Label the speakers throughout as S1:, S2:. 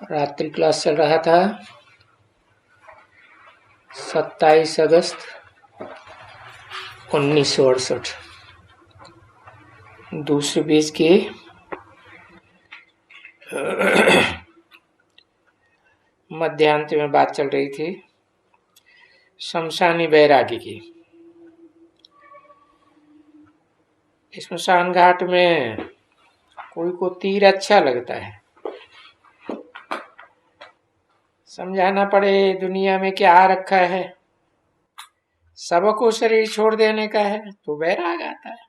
S1: रात्रि क्लास चल रहा था 27 अगस्त 1968। दूसरे पेज के मध्यांत में बात चल रही थी शमशानी बैरागी की। स्मशान घाट में कोई को तीर अच्छा लगता है, समझाना पड़े दुनिया में क्या रखा है, सबको शरीर छोड़ देने का है तो बैराग आता है।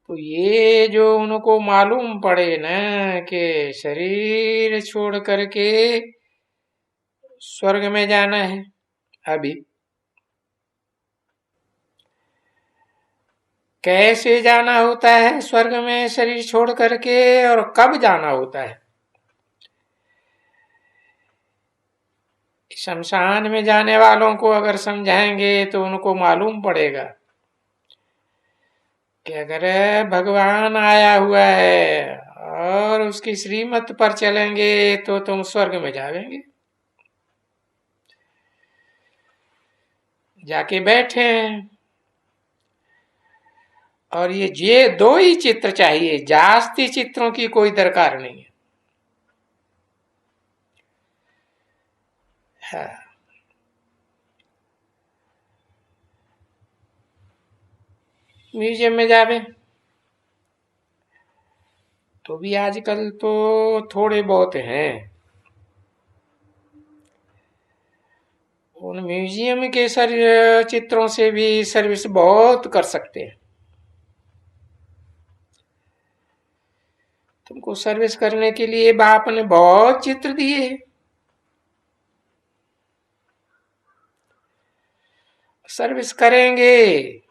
S1: तो ये जो उनको मालूम पड़े ना कि शरीर छोड़ करके स्वर्ग में जाना है, अभी कैसे जाना होता है स्वर्ग में शरीर छोड़ करके और कब जाना होता है। शमशान में जाने वालों को अगर समझाएंगे तो उनको मालूम पड़ेगा कि अगर भगवान आया हुआ है और उसकी श्रीमत पर चलेंगे तो तुम स्वर्ग में जाएंगे। जाके बैठे हैं और ये दो ही चित्र चाहिए, जास्ती चित्रों की कोई दरकार नहीं है। हाँ। म्यूजियम में जावे तो भी आजकल तो थोड़े बहुत हैं, उन म्यूजियम के चित्रों से भी सर्विस बहुत कर सकते हैं। तुमको सर्विस करने के लिए बाप ने बहुत चित्र दिए, सर्विस करेंगे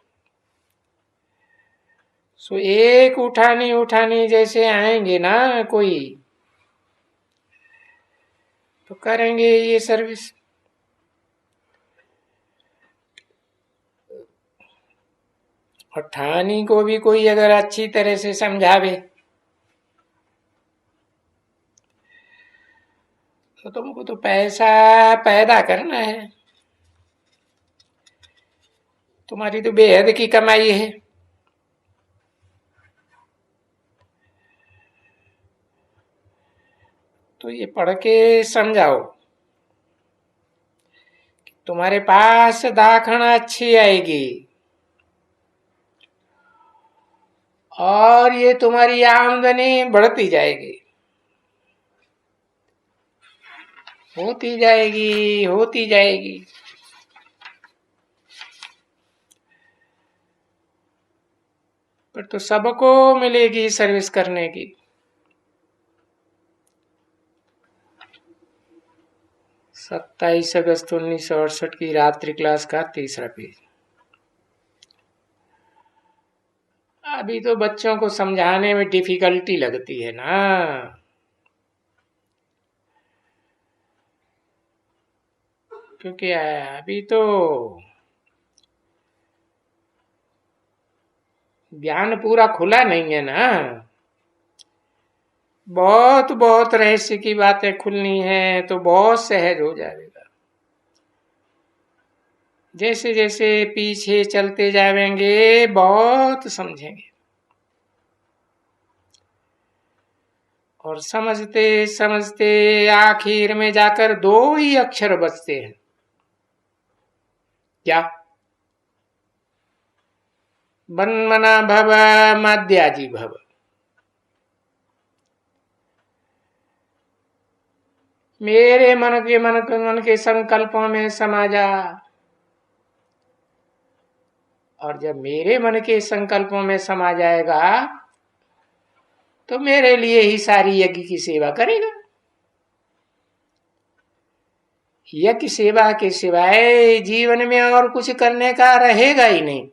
S1: सो एक उठानी उठानी जैसे आएंगे ना कोई तो करेंगे ये सर्विस। और ठानी को भी कोई अगर अच्छी तरह से समझावे तो तुमको तो पैसा पैदा करना है, तुम्हारी तो बेहद की कमाई है। तो ये पढ़ के समझाओ कि तुम्हारे पास दाखन अच्छी आएगी और ये तुम्हारी आमदनी बढ़ती जाएगी, होती जाएगी होती जाएगी। पर तो सबको मिलेगी सर्विस करने की। 27 अगस्त 1968 की रात्रि क्लास का तीसरा पेज। अभी तो बच्चों को समझाने में डिफिकल्टी लगती है ना, क्योंकि अभी तो ज्ञान पूरा खुला नहीं है ना, बहुत बहुत रहस्य की बातें खुलनी है तो बहुत सहज हो जाएगा। जैसे जैसे पीछे चलते जाएंगे बहुत समझेंगे और समझते समझते आखिर में जाकर दो ही अक्षर बचते हैं, क्या? बन्मना भव माद्याजी भव। मेरे मन के संकल्पों में समा जा। और जब मेरे मन के संकल्पों में समा जाएगा तो मेरे लिए ही सारी यज्ञ की सेवा करेगा। यज्ञ सेवा के सिवाय जीवन में और कुछ करने का रहेगा ही नहीं।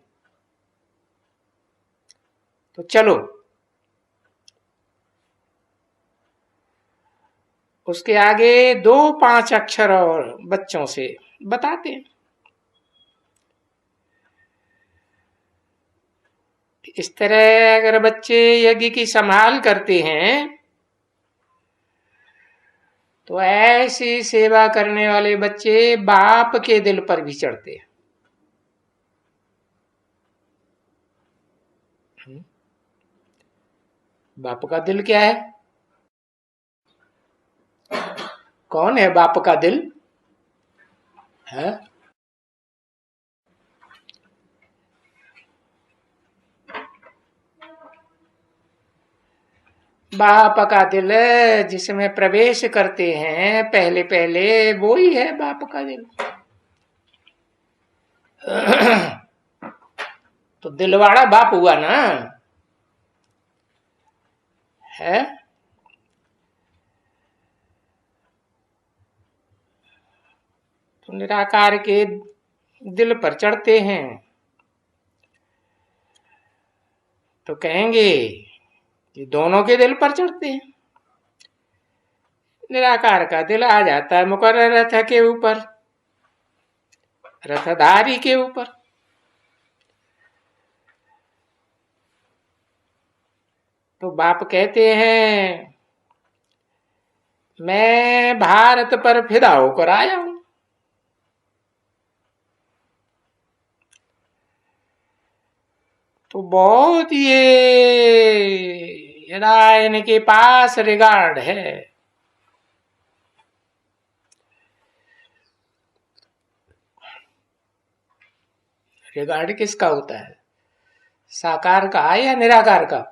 S1: तो चलो उसके आगे 2-5 अक्षर और बच्चों से बताते हैं। इस तरह अगर बच्चे यज्ञ की संभाल करते हैं तो ऐसी सेवा करने वाले बच्चे बाप के दिल पर भी चढ़ते हैं। बाप का दिल क्या है? कौन है बाप का दिल है? बाप का दिल जिसमें प्रवेश करते हैं पहले पहले, वो ही है बाप का दिल। तो दिलवाड़ा बाप हुआ ना, है? तो निराकार के दिल पर चढ़ते हैं तो कहेंगे कि दोनों के दिल पर चढ़ते हैं। निराकार का दिल आ जाता है मुकर्रर रथ के ऊपर, रथधारी के ऊपर। तो बाप कहते हैं मैं भारत पर फिदा होकर आया हूं। तो बहुत ये इनके पास रिगार्ड है। रिगार्ड किसका होता है? साकार का या निराकार का?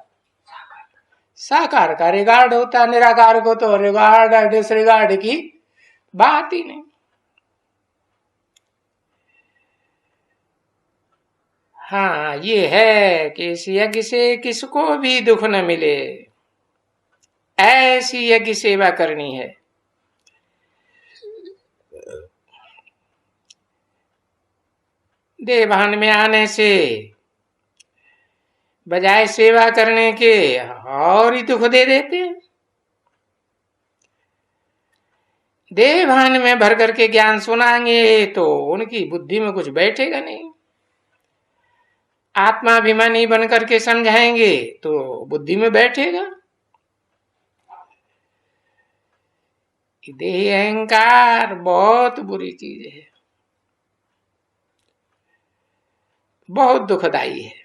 S1: साकार का रिगार्ड होता है। निराकार को तो रिगार्ड डिसरिगार्ड की बात ही नहीं। हाँ, ये है कि इस यज्ञ से किसको भी दुख न मिले, ऐसी यज्ञ सेवा करनी है। देवभान में आने से बजाय सेवा करने के और ही दुख दे देते हैं। देवभान में भर करके ज्ञान सुनाएंगे तो उनकी बुद्धि में कुछ बैठेगा नहीं। आत्माभिमानी बन करके समझाएंगे तो बुद्धि में बैठेगा। देही अहंकार बहुत बुरी चीज है, बहुत दुखदाई है।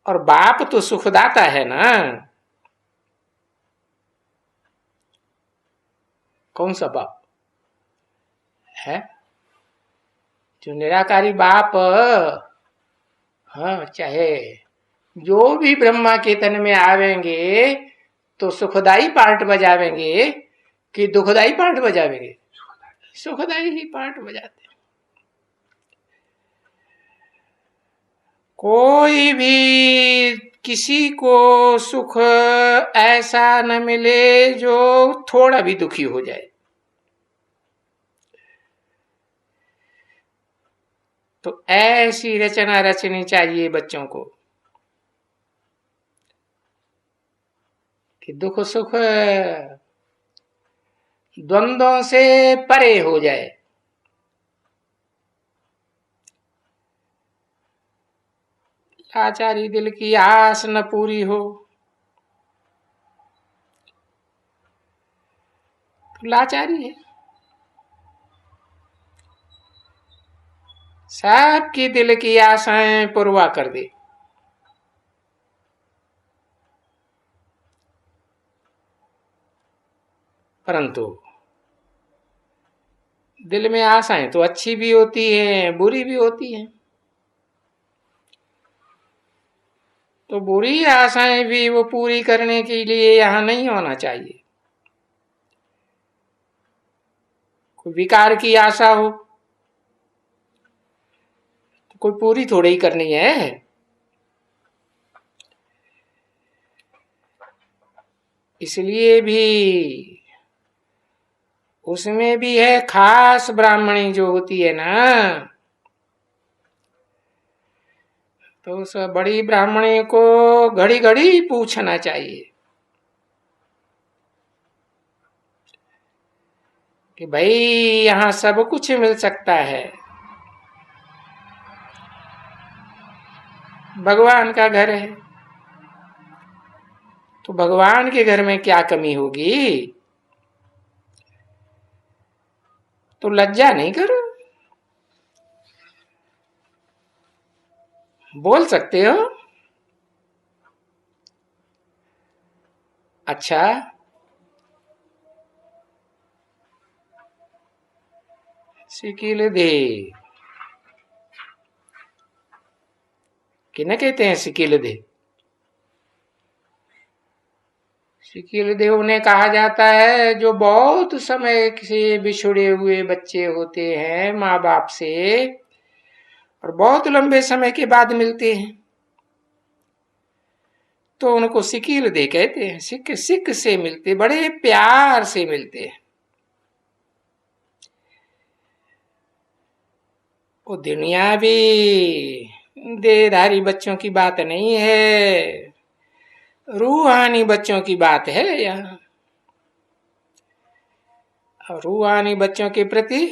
S1: और बाप तो सुखदाता है ना। कौन सा बाप है? जो निराकारी बाप, हाँ, चाहे जो भी ब्रह्मा के तन में आवेंगे तो सुखदाई पार्ट बजावेंगे कि दुखदाई पार्ट बजावेंगे? सुखदाई ही पार्ट बजाते। कोई भी किसी को सुख ऐसा न मिले जो थोड़ा भी दुखी हो जाए। तो ऐसी रचना रचनी चाहिए बच्चों को कि दुख सुख द्वंद्वों से परे हो जाए। लाचारी दिल की आस न पूरी हो तो लाचारी है। सबकी दिल की आशाएं पुरवा कर दे। परंतु दिल में आशाएं तो अच्छी भी होती हैं, बुरी भी होती हैं। तो बुरी आशाएं भी वो पूरी करने के लिए यहां नहीं होना चाहिए। कोई विकार की आशा हो तो कोई पूरी थोड़ी ही करनी है। इसलिए भी उसमें भी है खास ब्राह्मणी जो होती है ना, तो उस बड़ी ब्राह्मणी को घड़ी घड़ी पूछना चाहिए कि भाई यहां सब कुछ मिल सकता है, भगवान का घर है, तो भगवान के घर में क्या कमी होगी? तो लज्जा नहीं करो, बोल सकते हो। अच्छा, सिकिल दे किन्हें कहते हैं? सिकिल दे। सिकिल दे उन्हें कहा जाता है जो बहुत समय से बिछुड़े हुए बच्चे होते हैं माँ बाप से और बहुत लंबे समय के बाद मिलते हैं, तो उनको सिकिल दे कहते हैं। सिक सिक से मिलते, बड़े प्यार से मिलते हैं। वो दुनियावी देहधारी बच्चों की बात नहीं है, रूहानी बच्चों की बात है यहाँ। रूहानी बच्चों के प्रति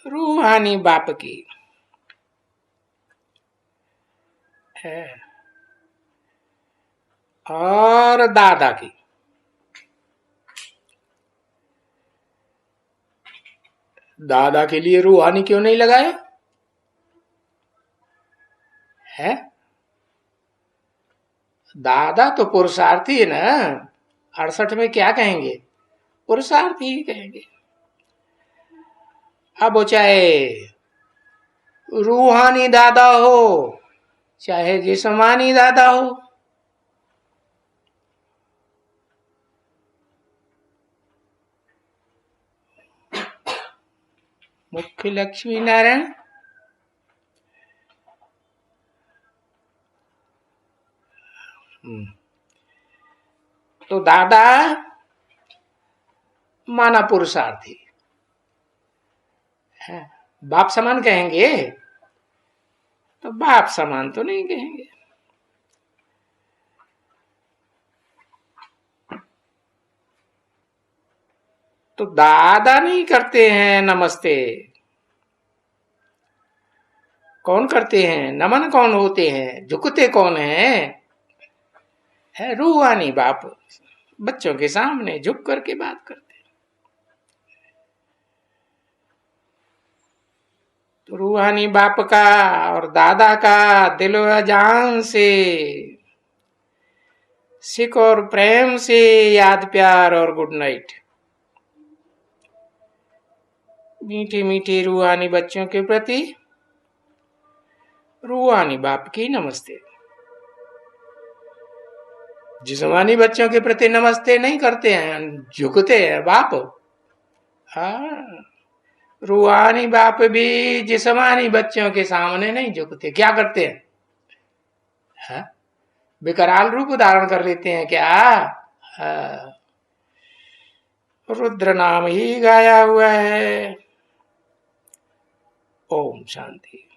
S1: रूहानी बाप की है और दादा की। दादा के लिए रूहानी क्यों नहीं लगाया है? दादा तो पुरुषार्थी है ना। 68 में क्या कहेंगे? पुरुषार्थी ही कहेंगे। अब वो चाहे रूहानी दादा हो चाहे जिस्मानी दादा हो, मुख्य लक्ष्मी नारायण तो दादा माना पुरुषार्थी है। बाप समान कहेंगे तो बाप समान तो नहीं कहेंगे। तो दादा नहीं करते हैं नमस्ते, कौन करते हैं? नमन कौन होते हैं? झुकते कौन है रूहानी बाप। बच्चों के सामने झुक करके बात करते हैं। तो रूहानी बाप का और दादा का दिलो जान से सिख और प्रेम से याद, प्यार और गुड नाइट। मीठे मीठे रूहानी बच्चों के प्रति रूहानी बाप की नमस्ते। जिस्मानी बच्चों के प्रति नमस्ते नहीं करते हैं, झुकते हैं बाप। हाँ, रूहानी बाप भी जिस्मानी बच्चों के सामने नहीं झुकते। क्या करते हैं? हाँ? विकराल रूप धारण कर लेते हैं क्या? हाँ, रुद्र नाम ही गाया हुआ है। ओम शांति।